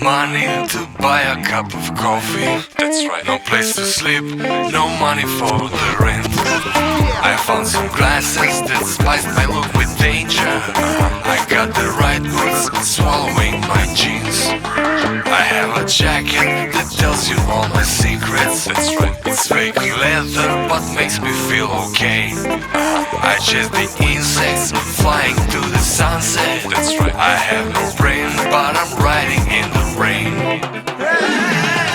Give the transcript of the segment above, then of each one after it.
money to buy a cup of coffee. That's right. No place to sleep, no money for the rent. I found some glasses that spiced my look with danger. I got the right boots swallowing my jeans. I have a jacket that tells you all my secrets. That's right. It's fake leather but makes me feel okay. I chase the insects flying to the sunset. That's right. I have no brain but I'm riding in the rain.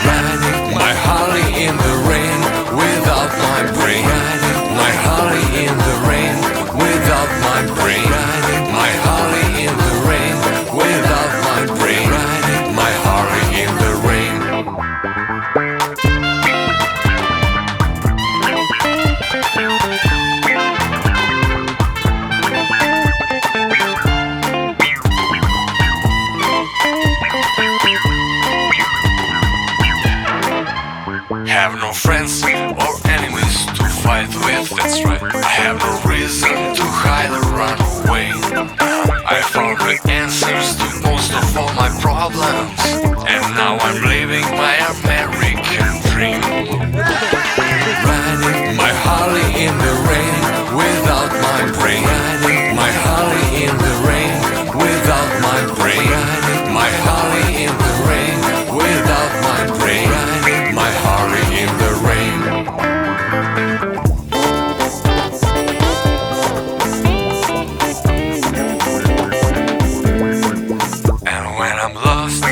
Riding my Harley in the rain without my brain. Riding my Harley in the rain without my brain. Riding my Harley in the rain without my brain. Riding my Harley in the rain. Have no friends or enemies to fight with. That's right. I have no reason to hide or run away. I found the answers to most of all my problems, and now I'm living my American dream. Riding my Harley in the rain without my brain. Riding my Harley in the rain without my brain. Riding my Harley in the rain without my brain. Riding my Harley in the rain. And when I'm lost